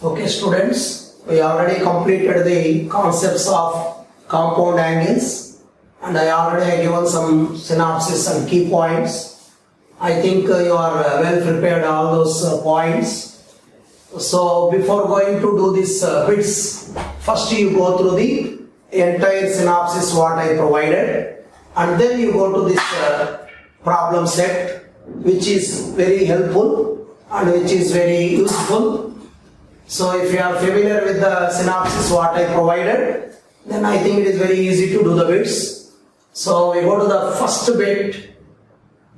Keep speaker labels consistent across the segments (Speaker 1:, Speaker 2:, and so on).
Speaker 1: Okay, students, we already completed the concepts of compound angles and I already given some synopsis and key points. I think you are well prepared all those points. So before going to do this bits, first you go through the entire synopsis what I provided and then you go to this problem set, which is very helpful and which is very useful. So if you are familiar with the synopsis what I provided, then I think it is very easy to do the bits. So we go to the first bit,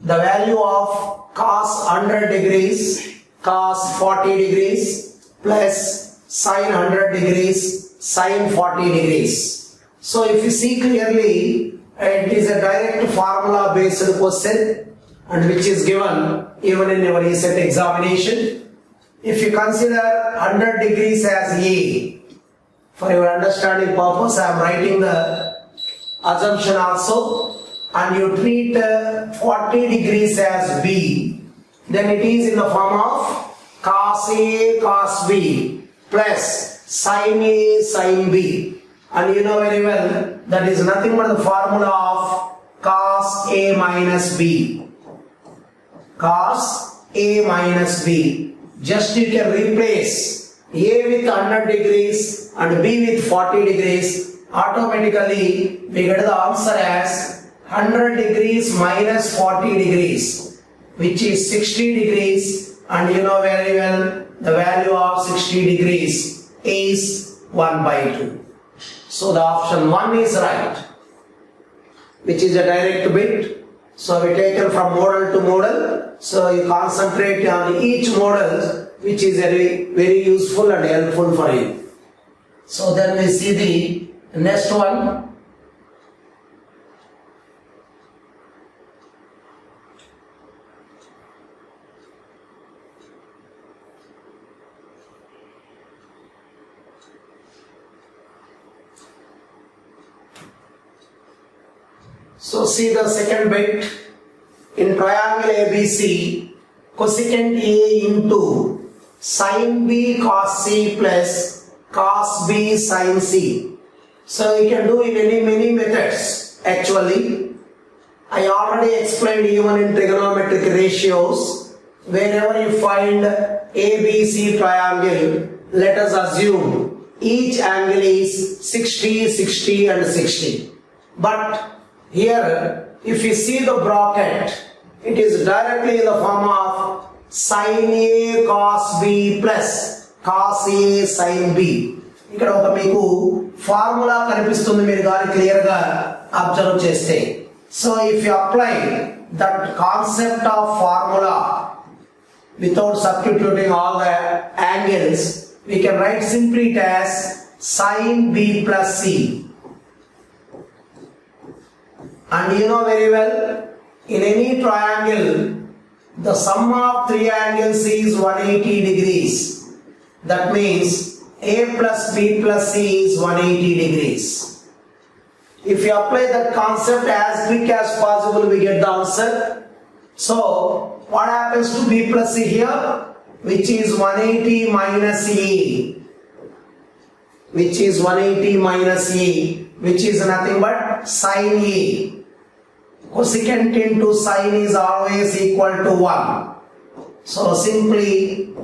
Speaker 1: the value of cos 100 degrees, cos 40 degrees plus sin 100 degrees, sin 40 degrees. So if you see clearly, it is a direct formula based question and which is given even in your recent examination. If you consider 100 degrees as A, for your understanding purpose, I am writing the assumption also, and you treat 40 degrees as B, then it is in the form of cos A cos B plus sin A sin B. And you know very well that is nothing but the formula of cos A minus B. Cos A minus B. Just you can replace A with 100 degrees and B with 40 degrees. Automatically we get the answer as 100 degrees minus 40 degrees, which is 60 degrees, and you know very well the value of 60 degrees is 1 by 2. So the option 1 is right, which is a direct bit. So we taken from model to model. So you concentrate on each model, which is very useful and helpful for you. So then we see the next one. So see the second bit. In triangle ABC, cosecant A into sin B cos C plus cos B sin C. So you can do in many methods actually. I already explained even in trigonometric ratios. Whenever you find ABC triangle, let us assume each angle is 60, 60 and 60. But here, if you see the bracket, it is directly in the form of sin A cos B plus cos A sin B. ఇక్కడ ఒక మీకు formula కనిపిస్తుంది, మీరు దాన్ని clear గా observe చేస్తే. So if you apply that concept of formula without substituting all the angles, we can write simply it as sin B plus C. And you know very well, in any triangle, the sum of three angles is 180 degrees. That means A plus B plus C is 180 degrees. If you apply that concept as quick as possible, we get the answer. So, what happens to B plus C here? Which is 180 minus A. Which is 180 minus A. Which is nothing but sin A. Cosecant into sin is always equal to 1. So simply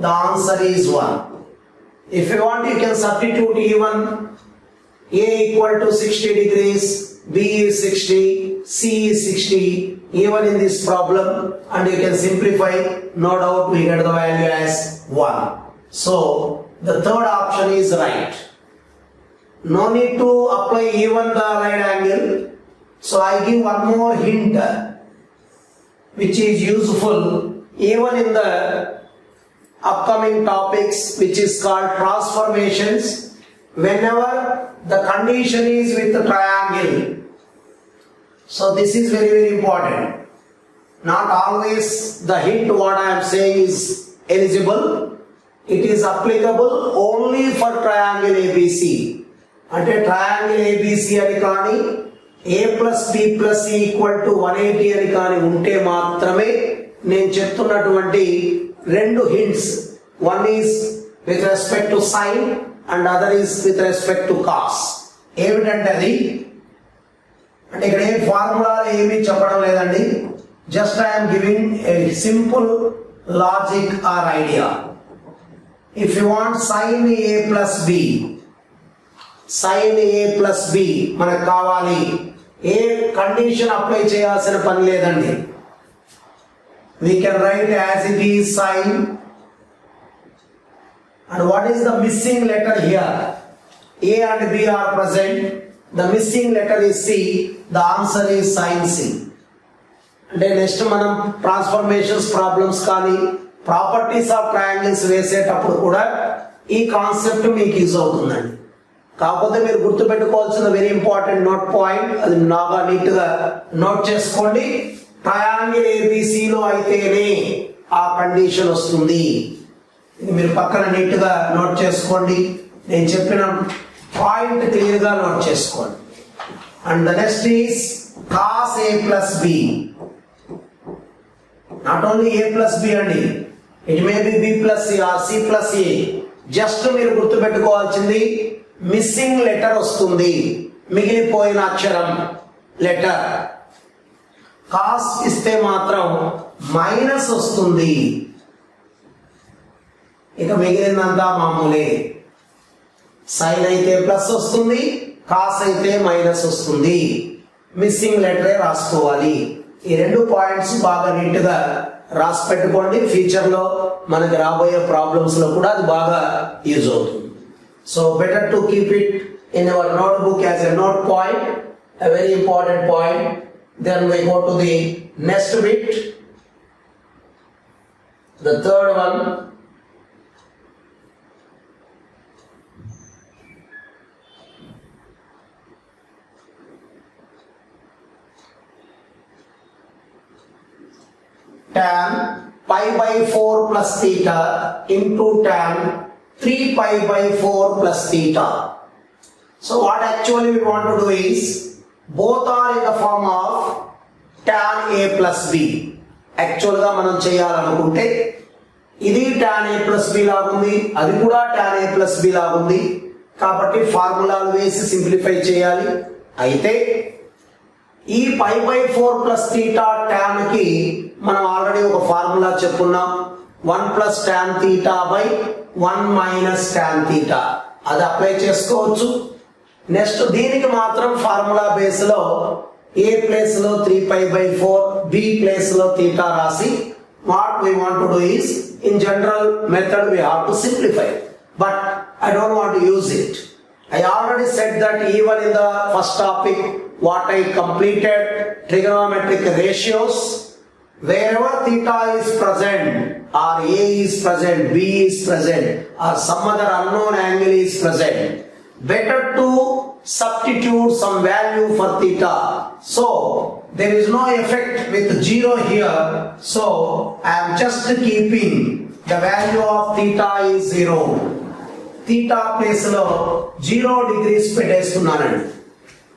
Speaker 1: the answer is 1. If you want, you can substitute even A equal to 60 degrees, B is 60, C is 60 even in this problem, and you can simplify. No doubt we get the value as 1. So the third option is right. No need to apply even the right angle. So I give one more hint which is useful even in the upcoming topics, which is called transformations. Whenever the condition is with the triangle, so this is very important. Not always the hint what I am saying is eligible. It is applicable only for triangle ABC. Ante triangle ABC ani kaani A plus B plus C equal to 180 అని కానీ ఉంటే మాత్రమే నేను చెప్తున్నటువంటి రెండు hints, one is with respect to sine and other is with respect to cos. ఏమిటంటే అది అంటే ఇక్కడ ఏం ఫార్ములా ఏమీ చెప్పడం లేదండి, just I'm giving a simple logic or idea. If you want sin a plus b, sin a plus b మనకు కావాలి. ఏ కండిషన్ అప్లై చేయాల్సిన పని లేదండి. We can write as it is sin. And what is the missing letter here? A and B are present. The missing letter is C. The answer is sin C. అంటే next మనం transformations problems కానీ properties of triangles వేసేటప్పుడు కూడా ఈ concept మీకు use అవుతుందండి. కాకపోతే మీరు గుర్తుపెట్టుకోవాల్సిన వెరీ ఇంపార్టెంట్ నోట్ పాయింట్, అది బాగా నీట్ గా నోట్ చేసుకోండి. ట్రయాంగిల్ ఏబిసిలో అయితేనే ఆ కండిషన్ వస్తుంది. ఇది మీరు పక్కన నీట్ గా నోట్ చేసుకోండి. నేను చెప్పిన పాయింట్ క్లియర్ గా నోట్ చేసుకోండి. And the next is cos a plus b. Not only a plus b అండి, it may be b plus c or c plus a. Just మీరు గుర్తుపెట్టుకోవాల్సింది మిస్సింగ్ లెటర్ వస్తుంది, మిగిలిపోయిన అక్షరం లెటర్. కాస్ ఇస్తే మాత్రం మైనస్ వస్తుంది, ఇక మిగిలినంతా మామూలే. సైన్ అయితే ప్లస్ వస్తుంది, కాస్ అయితే మైనస్ వస్తుంది. మిస్సింగ్ లెటరే రాసుకోవాలి. ఈ రెండు పాయింట్స్ బాగా నీట్ గా రాసి పెట్టుకోండి. ఫ్యూచర్ లో మనకి రాబోయే ప్రాబ్లమ్స్ లో కూడా అది బాగా యూజ్ అవుతుంది. So better to keep it in our note book as a note point, a very important point. Then we go to the next bit, the third one. Tan pi by 4 plus theta into tan 3 pi by 4 plus theta. So what actually we want to do is, both are in the form of tan a plus b. Actual గా మనం చేయాలనుకుంటే ఇది tan a plus b లాగుంది, అది కూడా tan a plus b లాగుంది. కాబట్టి ఫార్ములాలు వేసి సింప్లిఫై చేయాలి. అయితే ఈ pi by 4 plus theta tan కి మనం ఆల్రెడీ ఒక ఫార్ములా చెప్పుకున్నాం, 1 plus tan theta by 1 minus tan theta. అది అప్లై చేసుకోవచ్చు. నెక్స్ట్ దీనికి మాత్రం ఫార్ములా బేస్ లో ఏ ప్లేస్ లో 3 పై బై 4, బి ప్లేస్ లో థీటా రాసి what we want to do is, in general method we have to simplify, but I don't want to use it. I already said that even in the first topic what I completed, trigonometric ratios, wherever theta is present or a is present, b is present or some other unknown angle is present, better to substitute some value for theta. So there is no effect with 0 here, so I am just keeping the value of theta is 0. theta place లో 0 degrees పెట్టేస్తున్నానండి.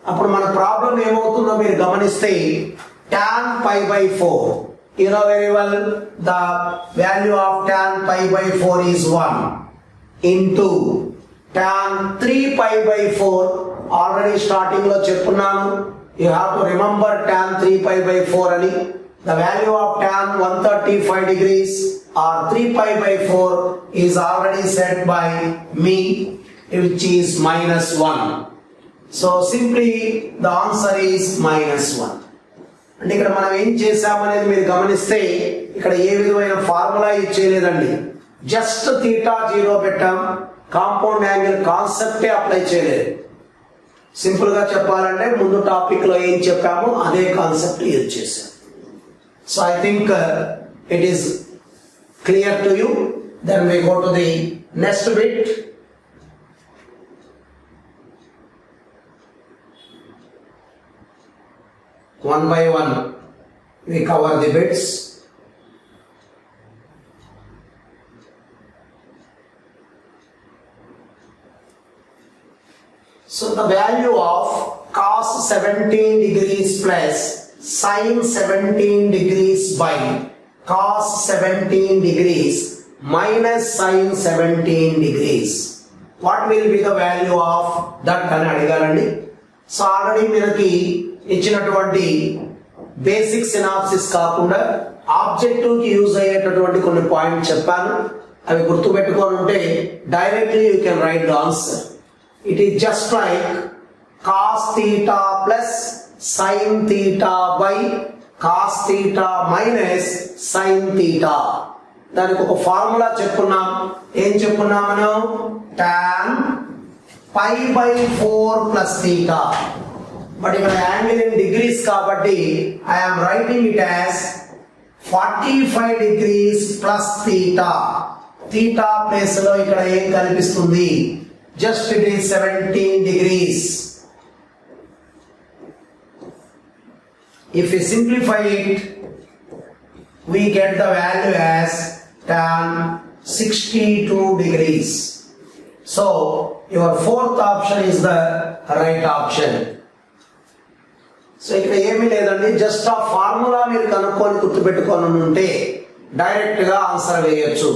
Speaker 1: అప్పుడు మన problem ఏమవుతుందో మీరు గమనిస్తే, tan pi by 4, you know very well the value of tan pi by 4 is 1 into tan 3 pi by 4. Already starting లో చెప్పున్నాను, you have to remember tan 3 pi by 4 అని. The value of tan 135 degrees or 3 pi by 4 is already set by me, which is minus 1. So simply the answer is minus 1. అంటే ఇక్కడ మనం ఏం చేసామనేది మీరు గమనిస్తే, ఇక్కడ ఏ విధమైన ఫార్ములా ఇచ్చేయలేదండి, జస్ట్ థీటా 0 పెట్టాం, కాంపౌండ్ యాంగిల్ కాన్సెప్టే అప్లై చేయలేదు. సింపుల్ గా చెప్పాలంటే ముందు టాపిక్ లో ఏం చెప్పామో అదే కాన్సెప్ట్ యూజ్ చేశాం. So I think it is clear to you. Then we go to the next bit. One by one we cover the bits. So the value of cos 17 degrees plus sin 17 degrees by cos 17 degrees minus sin 17 degrees. What will be the value of that అని అడిగారండి. So already మనకి ఇచ్చినటువంటి basic synopsis కాకుండా objective కి use అయ్యేటటువంటి కొన్ని point చెప్పాను. అవి గుర్తుపెట్టుకొని ఉంటే directly you can write the answer. It is just like cos theta plus sin theta by cos theta minus sin theta. దానికి ఒక ఫార్ములా చెప్పుకున్నాం. ఏం చెప్పుకున్నాం మనం? tan pi by 4 plus theta. But ఇక్కడ యాంగిల్ ఇన్ డిగ్రీస్ కాబట్టి I am writing it as 45 degrees plus theta. theta place లో ఇక్కడ ఏం కనిపిస్తుంది? Just it is 17 degrees. If we simplify it, we get the value as tan 62 degrees. So your fourth option is the right option. So ఇక్కడ ఏమీ లేదండి, just ఆ formula మీరు కనుక్కొని గుర్తుపెట్టుకొని ఉంటే డైరెక్ట్ గా ఆన్సర్ వేయొచ్చు.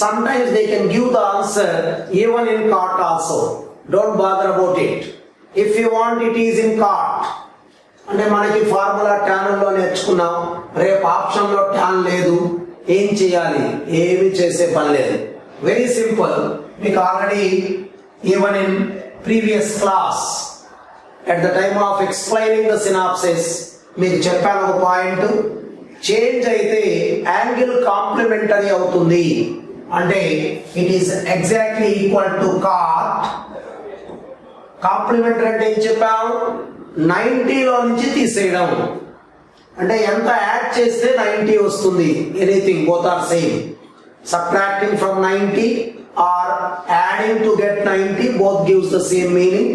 Speaker 1: Some times they can give the answer even in cart also. Don't bother about it. If you want it is in cart అంటే మనకి ఫార్ములా ట్యాన్ లో నేర్చుకున్నాం, రేపు ఆప్షన్ లో ట్యాన్ లేదు, ఏం చేయాలి? ఏమి చేసే పని లేదు. Very simple. మీకు already even in previous class at the time of explaining the synopsis మీకు చెప్పాను ఒక పాయింట్. చేంజ్ అయితే యాంగిల్ కాంప్లిమెంటరీ అవుతుంది. అంటే it is exactly equal to cot. Complementary అంటే ఏం చెప్పాం? 90లో నుంచి తీసేయడం. అంటే ఎంత యాడ్ చేస్తే 90 వస్తుంది. Anything, both are same. Subtracting from 90 or adding to get 90, both gives the same meaning.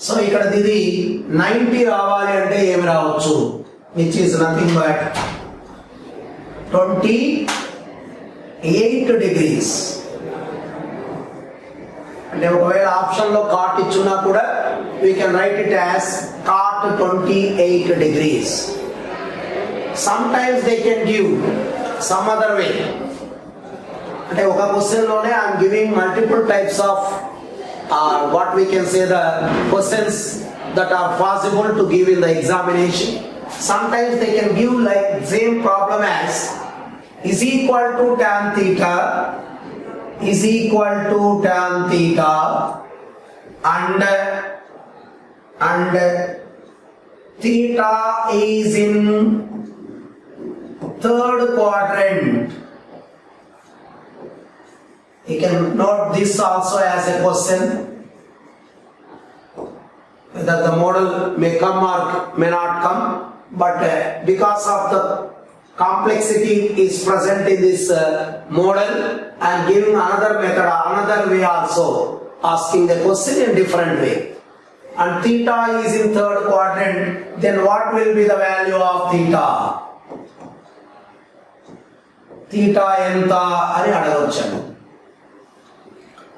Speaker 1: So ఇక్కడ ఇది 90 రావాలి అంటే ఏమి రావచ్చు? Which is nothing but 28 degrees. అంటే ఒకవేళ ఆప్షన్ లో కాట్ ఇచ్చున్నా కూడా we can write it as cot 28 degrees. Sometimes they can give some other way. అంటే ఒక క్వశ్చన్ లోనే I am giving multiple types of what we can say the questions that are possible to give in the examination. Sometimes they can give like same problem as is equal to tan theta, is equal to tan theta and theta is in third quadrant. You can note this also as a question, whether the model may come or may not come, but because of the complexity is present in this model, I am giving another method, another way also, asking the question in different way. And theta is in third quadrant, then what will be the value of theta? Theta enta ani adagachanu.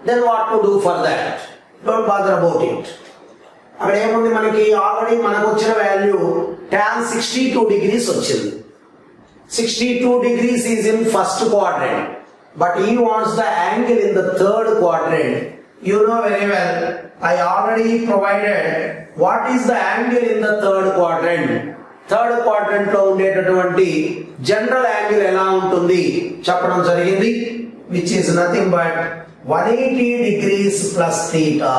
Speaker 1: Then what to do for that? Don't bother about it. అక్కడ ఏముంది మనకి? Already మనకు వచ్చిన value tan 62 degrees వచ్చింది. 62 degrees is in first quadrant, but he wants the angle in the third quadrant. You know very well, I already provided what is the angle in the third quadrant. Third quadrant లో ఉండేటటువంటి general angle ఎలా ఉంటుంది చెప్పడం జరిగింది, which is nothing but 180 degrees plus theta.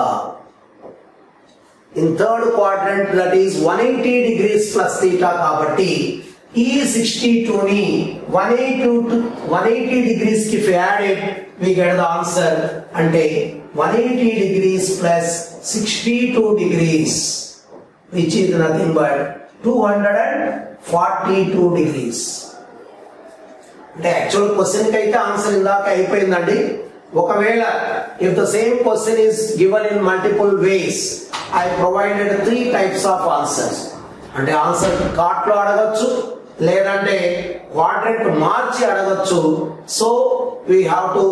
Speaker 1: In third quadrant, that is 180 degrees plus theta కాబట్టి ఈ 62 ని 180 degrees కి add it, we get the answer. అంటే 180 degrees plus 62 degrees, which is nothing but 242 degrees. అంటే యాక్చువల్ క్వశ్చన్ కి అయితే answer ఇందాక అయిపోయిందండి. ఒకవేళ if the same question is given in multiple ways, I provided 3 types of answers. అంటే answer cart లో అడగచ్చు, లేదంటే క్వాడ్రంట్ మార్చి అడగచ్చు. So we have to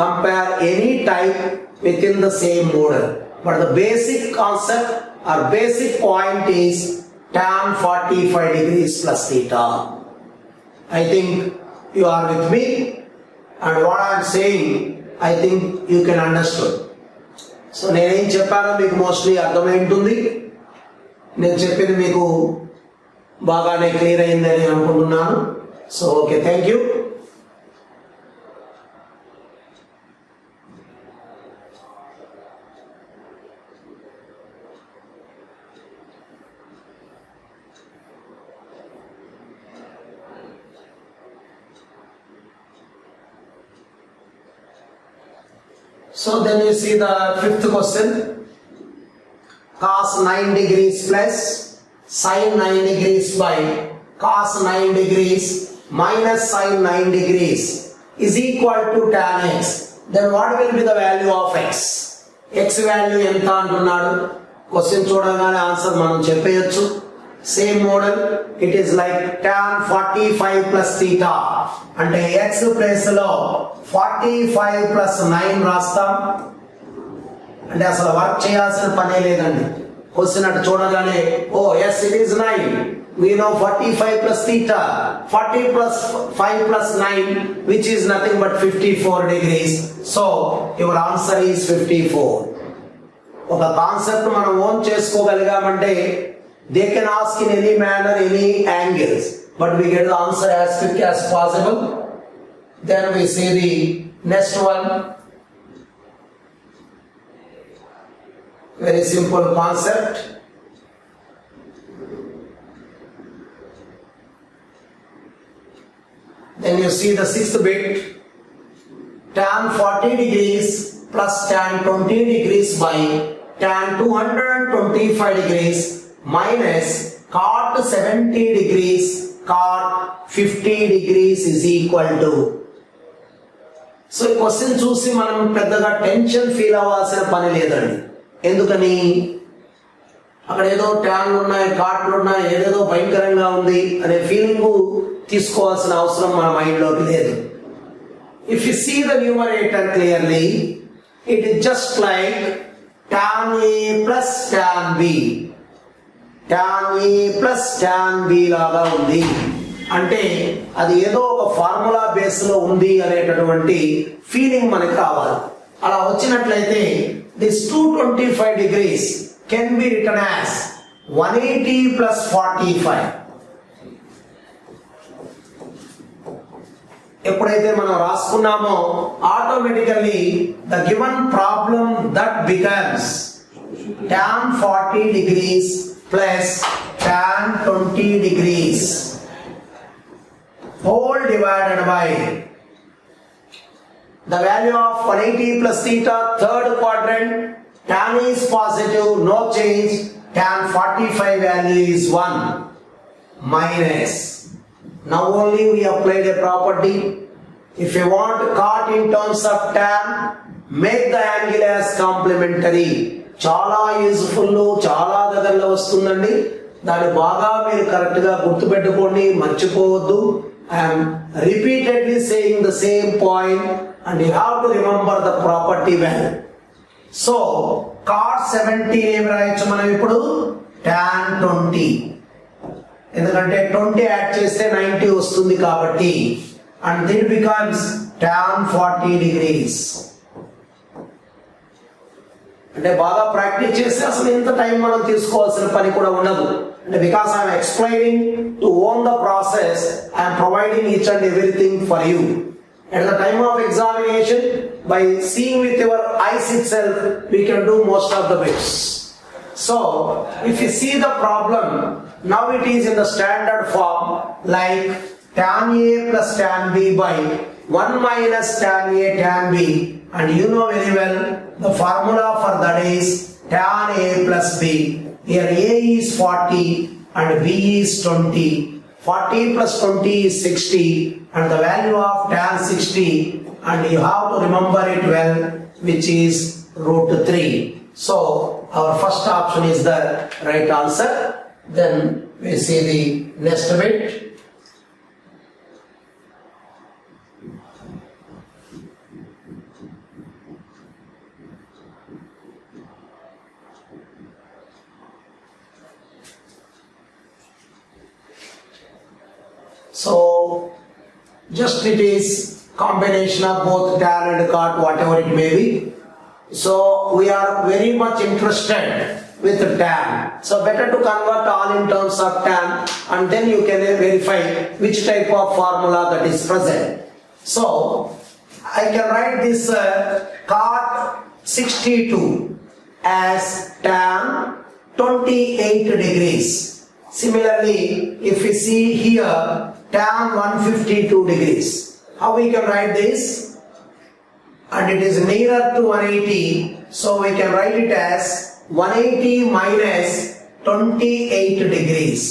Speaker 1: compare any type within the same model, but the basic concept or basic point is tan 45 degrees plus theta. I think you are with me. and what I am saying, I think you can understood. So నేనేం చెప్పానో మీకు mostly అర్థమై ఉంటుంది. నేను చెప్పింది మీకు బాగానే clear అయిందని అనుకుంటున్నాను. So okay, thank you. So then you see the fifth question. Cos 9 degrees plus sin 9 degrees by cos 9 degrees minus sin 9 degrees is equal to tan x. Then what will be the value of x? X value ఎంత అంటున్నాడు. Question చూడగానే answer మనం చెప్పేయచ్చు. Same model, it is like tan 45 plus theta అంటే x place లో 45 plus 9 రాస్తాం. అంటే అసలు వర్క్ చేయాల్సిన పనే లేదండి. క్వశ్చన్ అటు చూడగానే oh yes it is 9, we know 45 plus theta, 40 plus 5 plus 9 which is nothing but 54 degrees. So your answer is 54. ఒక కాన్సెప్ట్ మనం own చేసుకోగలిగామంటే they can ask in any manner, any angles, but we get the answer as quick as possible. Then we see the next one. Very simple concept. Then you see the sixth bit. Tan 40 degrees plus tan 20 degrees by tan 225 degrees minus cot 70 degrees cot 50 degrees is equal to. So ఈ question చూసి మనం పెద్దగా tension feel అవ్వాల్సిన పని లేదండి. ఎందుకని అక్కడ ఏదో ట్యాన్లు ఉన్నాయి, కాట్లు ఉన్నాయి, ఏదేదో భయంకరంగా ఉంది అనే ఫీలింగ్ తీసుకోవాల్సిన అవసరం మన మైండ్లోకి లేదు. If you see the numerator clearly, it is just like tan a plus tan b. tan a plus tan b లాగా ఉంది. అంటే అది ఏదో ఒక ఫార్ములా బేస్ లో ఉంది అనేటటువంటి ఫీలింగ్ మనకి రావాలి. అలా వచ్చినట్లయితే this 225 degrees can be written as 180 plus 45. ఎప్పుడైతే మనం రాసుకున్నామో automatically the given problem that becomes tan 40 degrees plus tan 20 degrees whole divided by the value of 180 plus theta, third quadrant, tan is positive, no change, tan 45 value is 1 minus. Now only we applied a property. If you want cot in terms of tan, make the angle as complementary. చాలా useful, చాలా దగ్గరలో వస్తుందండి. దాన్ని బాగా మీరు correct గా గుర్తుపెట్టుకోండి, మర్చిపోవద్దు. I am repeatedly saying the same point and you have to remember the property well. So cot 70 ఏం రాయొచ్చు మనం ఇప్పుడు? tan 20. ఎందుకంటే 20 యాడ్ చేస్తే 90 వస్తుంది కాబట్టి, and then becomes tan 40 degrees. అంటే బాగా ప్రాక్టీస్ చేస్తే అసలు ఇంత టైం మనం తీసుకోవాల్సిన పని కూడా ఉండదు. అంటే because I'm explaining to own the process, I'm providing each and everything for you. At the time of examination, by seeing with your eyes itself, we can do most of the bits. So, if you see the problem, now it is in the standard form, like tan A plus tan B by 1 minus tan A tan B, and you know very well the formula for that is tan A plus B. Here A is 40 and B is 20. 40 plus 20 is 60 and the value of tan 60, and you have to remember it well, which is root 3. So our first option is the right answer. Then we see the next bit. So just it is combination of both tan and cot, whatever it may be. So we are very much interested with tan. So better to convert all in terms of tan, and then you can verify which type of formula that is present. So I can write this cot 62 as tan 28 degrees. Similarly, if we see here tan 152 degrees, how we can write this? And it is nearer to 180, so we can write it as 180 minus 28 degrees.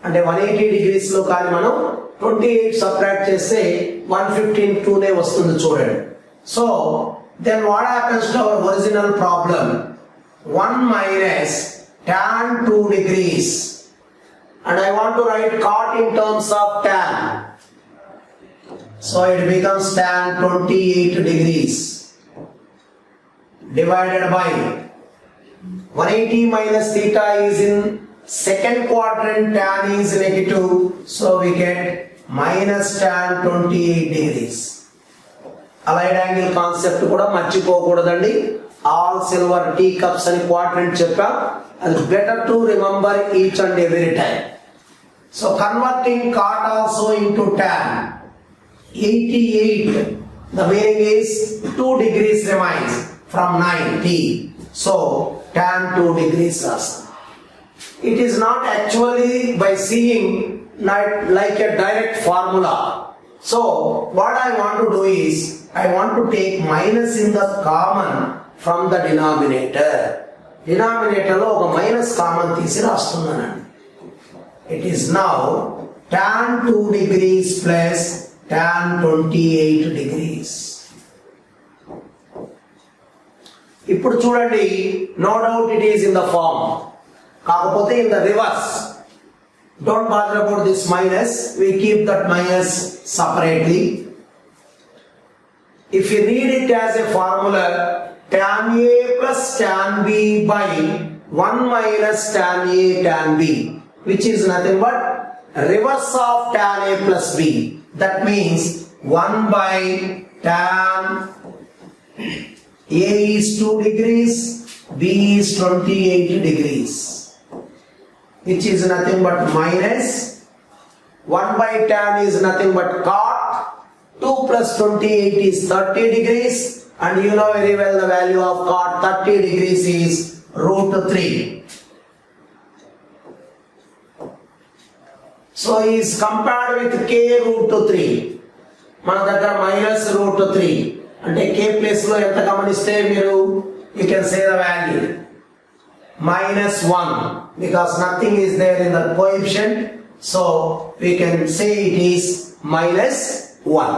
Speaker 1: And 180 degrees లో కానీ మనం 28 subtract చేస్తే 115 నే వస్తుంది చూడండి. So then what happens to our original problem? 1 minus tan 2 degrees, and I want to write cot in terms of tan. So it becomes tan 28 degrees divided by 180 minus theta is in second quadrant, tan is negative, so we get minus tan 28 degrees. Allied angle concept కూడా మర్చిపోకూడదండి. All silver teacups అని quadrant చెప్పా, అది better to remember each and every time. So converting cot also into tan 88, the meaning is 2 degrees remains from 90, so tan 2 degrees also. It is not actually by seeing like a direct formula. So what I want to do is I want to take minus in the common from the denominator. Denominator లో ఒక minus common తీసి రాస్తున్నానండి. It is now tan 2 degrees plus tan 28 degrees. ఇప్పుడు చూడండి, no doubt it is in the form, కాకపోతే in the reverse. Don't bother about this minus, we keep that minus separately. If you read it as a formula, tan A plus tan B by 1 minus tan A tan B, which is nothing but reverse of tan A plus B. That means 1 by tan A is 2 degrees, B is 28 degrees, which is nothing but minus 1 by tan is nothing but cot 2 plus 28 is 30 degrees, and you know very well the value of cot 30 degrees is root 3. So he is compared with k root 3. మన దగ్గర minus root 3 అంటే k place లో ఎంత గమనిస్తే మీరు you can say the value minus 1 because nothing is there in the coefficient, so we can say it is minus 1.